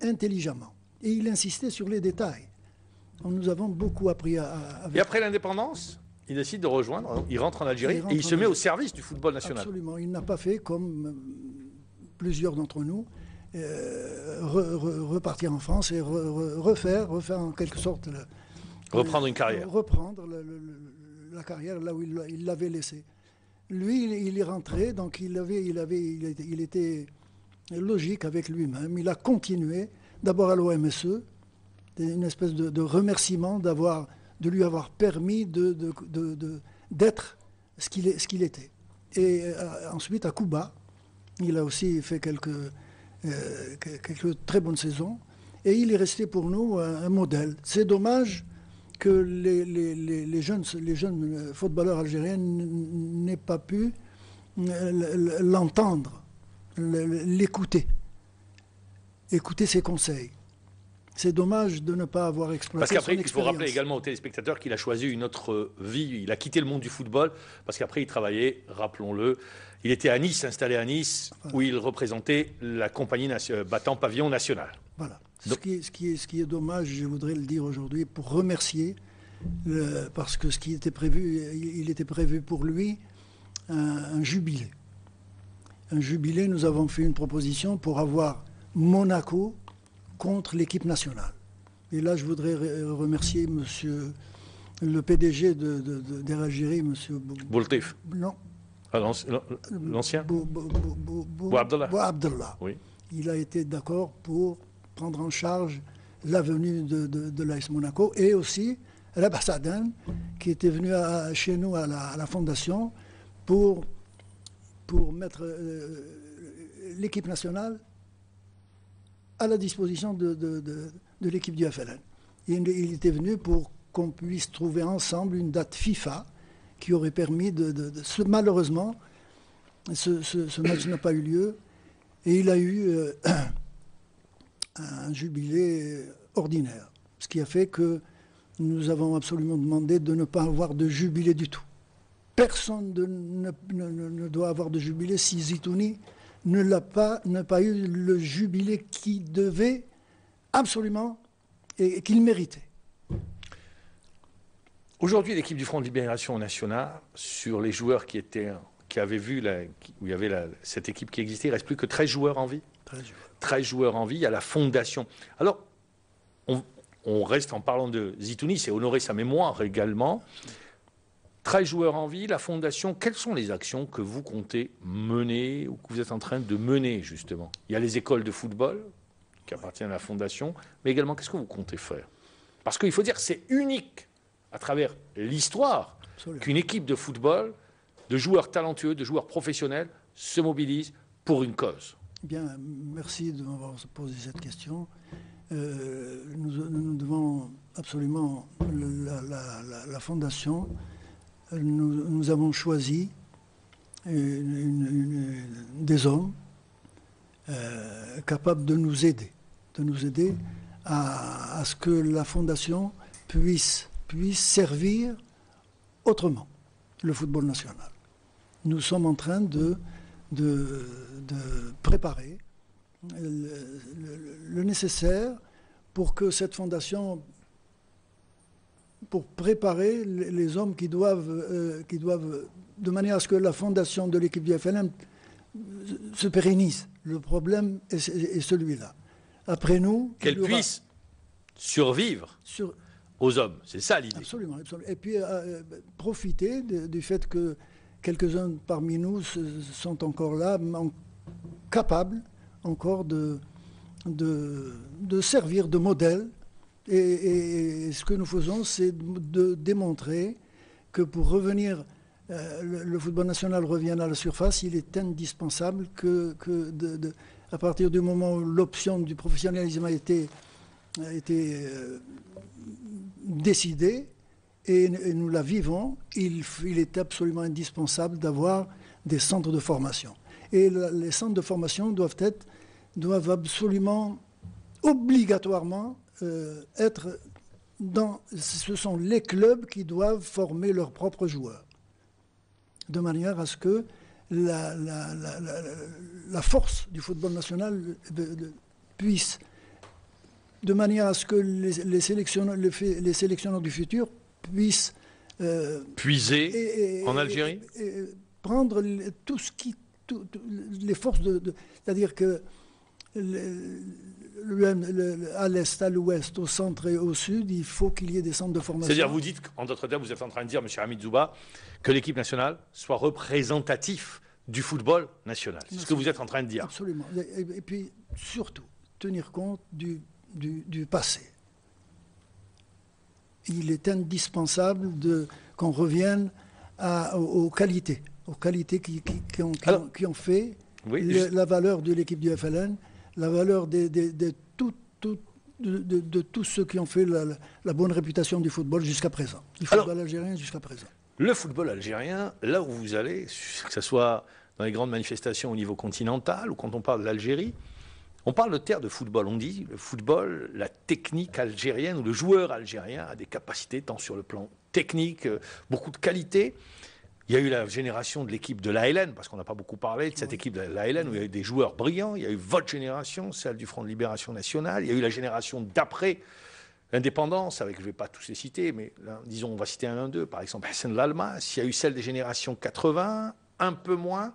intelligemment. Et il insistait sur les détails. Nous avons beaucoup appris Et après l'indépendance, il décide de rejoindre, il rentre en Algérie et il se met au service du football national. Absolument. Il n'a pas fait comme plusieurs d'entre nous, repartir en France et refaire en quelque sorte... reprendre une carrière. Reprendre la carrière là où il l'avait laissée. Lui, il est rentré, donc il était logique avec lui-même. Il a continué, d'abord à l'OMSE, une espèce de remerciement de lui avoir permis d'être ce qu'il était. Et ensuite, à Cuba, il a aussi fait quelques très bonnes saisons. Et il est resté pour nous un modèle. C'est dommage que les jeunes footballeurs algériens n'aient pas pu l'entendre, l'écouter ses conseils. C'est dommage de ne pas avoir exploité parce qu'après, son il faut rappeler également aux téléspectateurs qu'il a choisi une autre vie. Il a quitté le monde du football parce qu'après, il travaillait, rappelons-le, il était à Nice, installé à Nice, voilà, où il représentait la compagnie battant pavillon national. Voilà. Ce qui est dommage, je voudrais le dire aujourd'hui, pour remercier, parce que ce qui était prévu, il était prévu pour lui un jubilé. Un jubilé, nous avons fait une proposition pour avoir Monaco contre l'équipe nationale. Et là, je voudrais remercier monsieur le PDG d'Air Algérie, monsieur Boultif. Non. Ah, l'ancien Bouabdallah. Oui. Il a été d'accord pour prendre en charge la venue de l'AS Monaco et aussi Rabah qui était venu chez nous à la fondation pour mettre l'équipe nationale à la disposition de l'équipe du FLN. Il était venu pour qu'on puisse trouver ensemble une date FIFA qui aurait permis malheureusement, ce match n'a pas eu lieu et il a eu un jubilé ordinaire. Ce qui a fait que nous avons absolument demandé de ne pas avoir de jubilé du tout. Personne ne doit avoir de jubilé si Zitouni n'a pas eu le jubilé qu'il devait absolument et qu'il méritait. Aujourd'hui, l'équipe du Front de Libération Nationale, sur les joueurs qui avaient vu, où il y avait cette équipe qui existait, il ne reste plus que 13 joueurs en vie. 13 joueurs en vie, il y a la fondation. Alors, on reste en parlant de Zitouni, c'est honorer sa mémoire également. 13 joueurs en vie, la fondation, quelles sont les actions que vous comptez mener ou que vous êtes en train de mener justement? Il y a les écoles de football qui appartiennent à la fondation, mais également qu'est-ce que vous comptez faire? Parce qu'il faut dire que c'est unique à travers l'histoire qu'une équipe de football, de joueurs talentueux, de joueurs professionnels, se mobilise pour une cause. Bien, merci de m'avoir posé cette question. Nous devons absolument la fondation. Nous avons choisi des hommes capables de nous aider à ce que la fondation puisse servir autrement le football national. Nous sommes en train de préparer le nécessaire pour que cette fondation, pour préparer les hommes qui doivent, de manière à ce que la fondation de l'équipe du FLN se pérennise. Le problème est celui-là. Après nous... Qu'elle puisse survivre aux hommes. C'est ça l'idée. Absolument, absolument. Et puis profiter du fait que quelques-uns parmi nous sont encore là, capables encore de servir de modèle. Et ce que nous faisons, c'est de démontrer que pour revenir, le football national revienne à la surface, il est indispensable à partir du moment où l'option du professionnalisme a été décidée, et nous la vivons, il est absolument indispensable d'avoir des centres de formation. Et les centres de formation doivent absolument, obligatoirement, ce sont les clubs qui doivent former leurs propres joueurs, de manière à ce que la force du football national puisse de manière à ce que les sélectionneurs du futur puissent puiser en Algérie, et prendre tout ce qui, les forces c'est-à-dire que à l'est, à l'ouest, au centre et au sud, il faut qu'il y ait des centres de formation. C'est-à-dire, vous dites, en d'autres termes, vous êtes en train de dire, M. Hamid Zouba, que l'équipe nationale soit représentative du football national. C'est ce que vous êtes en train de dire. Absolument. Et puis, surtout, tenir compte du passé. Il est indispensable qu'on revienne aux qualités qui ont fait la valeur de l'équipe du FLN, la valeur de tous ceux qui ont fait la bonne réputation du football jusqu'à présent, du football algérien jusqu'à présent. Le football algérien, là où vous allez, que ce soit dans les grandes manifestations au niveau continental ou quand on parle de l'Algérie, on parle de terre de football. On dit le football, la technique algérienne ou le joueur algérien a des capacités tant sur le plan technique, beaucoup de qualité. Il y a eu la génération de l'équipe de l'ALN, parce qu'on n'a pas beaucoup parlé de cette équipe de l'ALN, où il y a eu des joueurs brillants. Il y a eu votre génération, celle du Front de Libération Nationale. Il y a eu la génération d'après l'indépendance, avec, je ne vais pas tous les citer, mais là, disons, on va citer un, deux, par exemple Hassan Lalmas. Il y a eu celle des générations 80, un peu moins.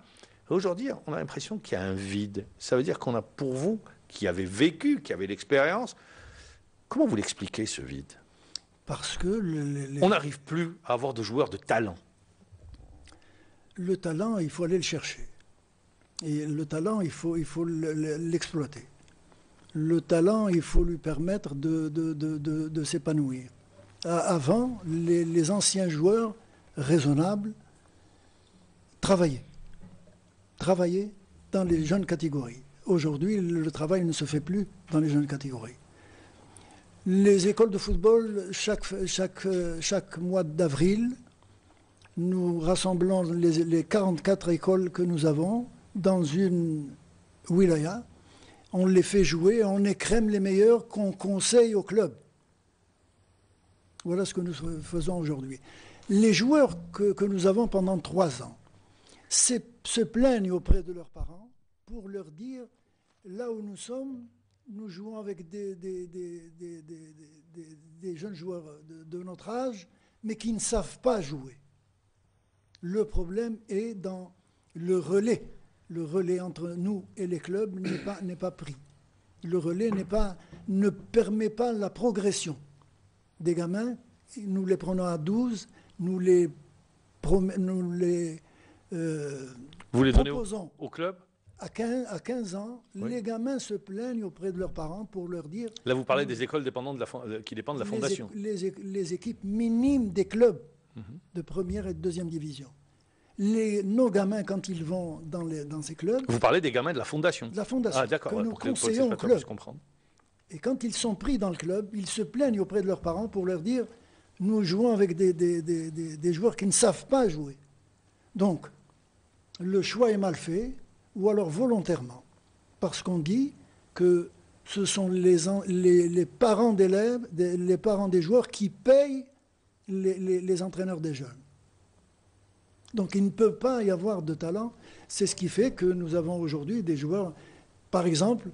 Aujourd'hui, on a l'impression qu'il y a un vide. Ça veut dire qu'on a, pour vous, qui avez vécu, qui avez l'expérience, comment vous l'expliquez, ce vide? Parce que... On n'arrive plus à avoir de joueurs de talent. Le talent, il faut aller le chercher. Et le talent, il faut l'exploiter. Le talent, il faut lui permettre de s'épanouir. Avant, les anciens joueurs raisonnables travaillaient dans les jeunes catégories. Aujourd'hui, le travail ne se fait plus dans les jeunes catégories. Les écoles de football, chaque mois d'avril, nous rassemblons les 44 écoles que nous avons dans une wilaya. On les fait jouer, on écrème les meilleurs qu'on conseille au club. Voilà ce que nous faisons aujourd'hui. Les joueurs que nous avons pendant 3 ans se plaignent auprès de leurs parents pour leur dire, là où nous sommes, nous jouons avec des jeunes joueurs de notre âge, mais qui ne savent pas jouer. Le problème est dans le relais. Le relais entre nous et les clubs n'est pas pris. Le relais ne permet pas la progression des gamins. Nous les prenons à 12, vous les donnez au club à 15 ans, oui. Les gamins se plaignent auprès de leurs parents pour leur dire... Là, vous parlez des écoles qui dépendent de la fondation. Les équipes minimes des clubs de première et de deuxième division. Nos gamins, quand ils vont dans ces clubs... Vous parlez des gamins de la fondation. De la fondation, ah, d'accord, que nous conseillons au club. Et quand ils sont pris dans le club, ils se plaignent auprès de leurs parents pour leur dire « Nous jouons avec des joueurs qui ne savent pas jouer. » Donc, le choix est mal fait, ou alors volontairement, parce qu'on dit que ce sont les parents d'élèves, les parents des joueurs qui payent les entraîneurs des jeunes. Donc il ne peut pas y avoir de talent. C'est ce qui fait que nous avons aujourd'hui des joueurs, par exemple,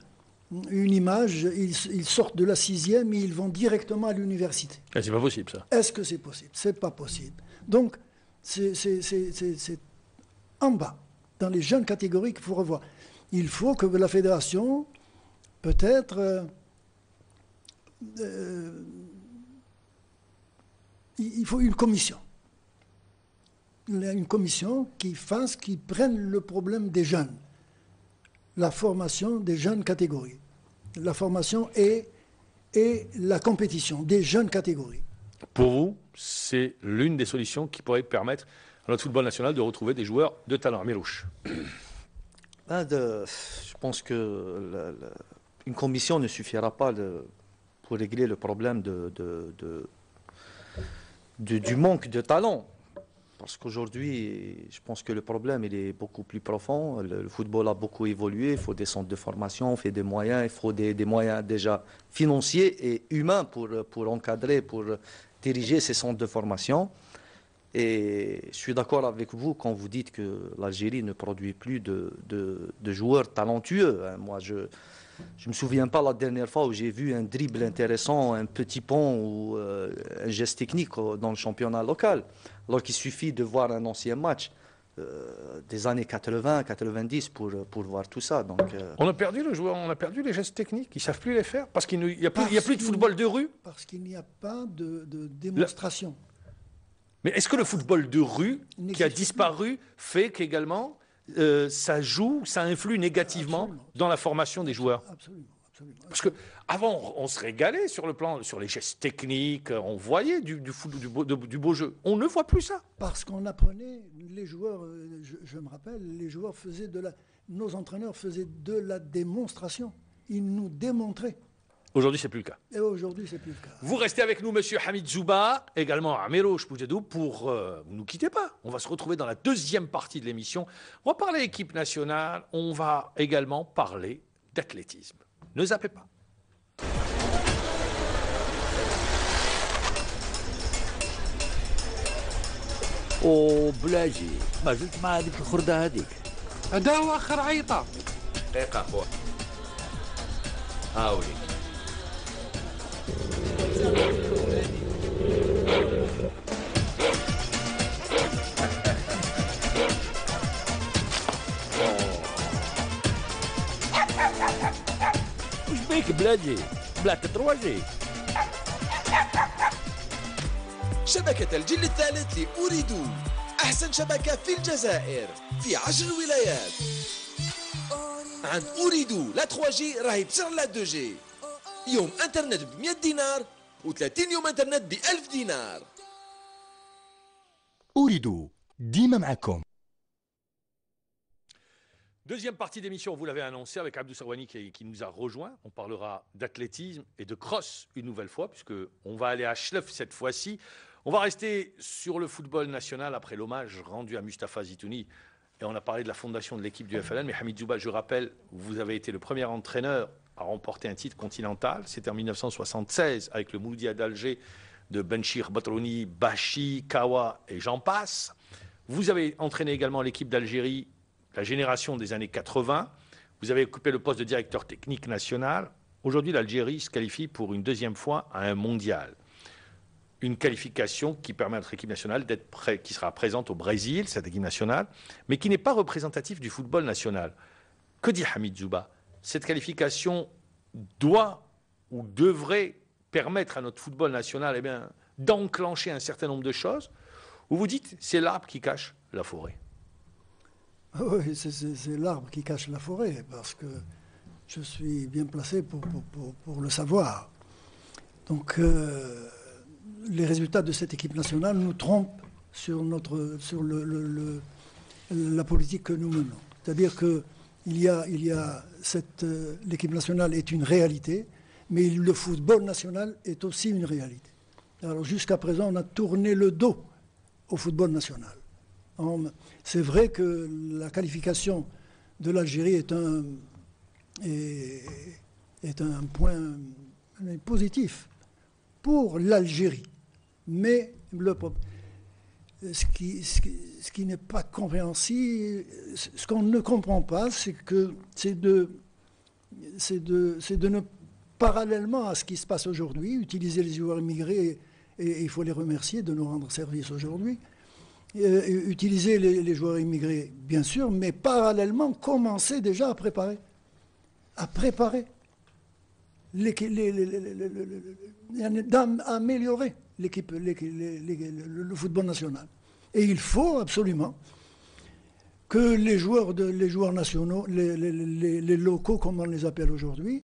une image, ils sortent de la 6e et ils vont directement à l'université. C'est pas possible, ça. Est-ce que c'est possible? C'est pas possible. Donc c'est en bas, dans les jeunes catégories qu'il faut revoir. Il faut que la fédération, peut-être, il faut une commission. Une commission qui prenne le problème des jeunes. La formation des jeunes catégories. La formation et la compétition des jeunes catégories. Pour vous, c'est l'une des solutions qui pourrait permettre à notre football national de retrouver des joueurs de talent. Milouche. Je pense qu'une commission ne suffira pas pour régler le problème du manque de talent. Parce qu'aujourd'hui, je pense que le problème il est beaucoup plus profond. Le football a beaucoup évolué. Il faut des centres de formation, il faut des moyens. Il faut des moyens déjà financiers et humains pour encadrer, pour diriger ces centres de formation. Et je suis d'accord avec vous quand vous dites que l'Algérie ne produit plus de joueurs talentueux. Moi, Je me souviens pas la dernière fois où j'ai vu un dribble intéressant, un petit pont ou un geste technique dans le championnat local. Alors qu'il suffit de voir un ancien match des années 80, 90 pour voir tout ça. Donc, On a perdu le joueur, on a perdu les gestes techniques. Ils savent plus les faire parce qu'il n'y a plus de football de rue. Parce qu'il n'y a pas de démonstration. Mais est-ce que le football de rue qui a N'existe disparu fait qu'également ça joue, ça influe négativement Absolument. dans la formation des joueurs? Absolument, absolument. Parce que avant, on se régalait sur les gestes techniques, on voyait du beau jeu. On ne voit plus ça. Parce qu'on apprenait, les joueurs, je me rappelle, les joueurs faisaient nos entraîneurs faisaient de la démonstration. Ils nous démontraient. Aujourd'hui, c'est plus le cas. Et aujourd'hui, c'est plus le cas. Vous restez avec nous, monsieur Hamid Zouba, également Amiro Chpoudjedou, pour ne quittez pas. On va se retrouver dans la deuxième partie de l'émission. On va parler équipe nationale, on va également parler d'athlétisme. Ne zappez pas. او بلاجي ما زلت مع هذيك الخردة هذيك. هذا هو اخر عيطه. دقيقة أخويا هاولي وش بيك بلاجي؟ بلعت تروجي. شبكة الجيل الثالث لأوريدو أحسن شبكة في الجزائر في 10 ولايات. عند أوريدو لا 3G راهي بسعر لا 2G. يوم انترنت ب 100 دينار و30 يوم انترنت ب 1000 دينار. أوريدو ديما معكم. Deuxième partie d'émission, vous l'avez annoncé, avec Abdou Sarwani qui nous a rejoint. On parlera d'athlétisme et de cross une nouvelle fois, puisqu'on va aller à Chlef cette fois-ci. On va rester sur le football national après l'hommage rendu à Mustapha Zitouni. Et on a parlé de la fondation de l'équipe du FLN. Mais Hamid Zouba, je rappelle, vous avez été le premier entraîneur à remporter un titre continental. C'était en 1976 avec le Mouloudia d'Alger de Benchir, Batrouni, Bachi, Kawa et j'en passe. Vous avez entraîné également l'équipe d'Algérie, la génération des années 80. Vous avez occupé le poste de directeur technique national. Aujourd'hui, l'Algérie se qualifie pour une deuxième fois à un mondial. Une qualification qui permet à notre équipe nationale qui sera présente au Brésil, cette équipe nationale, mais qui n'est pas représentative du football national. Que dit Hamid Zouba? Cette qualification doit ou devrait permettre à notre football national d'enclencher un certain nombre de choses, ou vous dites c'est l'arbre qui cache la forêt? Oui, c'est l'arbre qui cache la forêt, parce que je suis bien placé pour le savoir. Donc, les résultats de cette équipe nationale nous trompent sur la politique que nous menons. C'est-à-dire que l'équipe nationale est une réalité, mais le football national est aussi une réalité. Alors jusqu'à présent, on a tourné le dos au football national. C'est vrai que la qualification de l'Algérie est un point positif pour l'Algérie. Mais ce qui n'est pas compréhensible, ce qu'on ne comprend pas, c'est de ne, parallèlement à ce qui se passe aujourd'hui, utiliser les joueurs immigrés, et il faut les remercier de nous rendre service aujourd'hui, utiliser les joueurs immigrés, bien sûr, mais parallèlement commencer déjà à préparer. D'améliorer le football national. Et il faut absolument que les joueurs nationaux, les locaux, comme on les appelle aujourd'hui,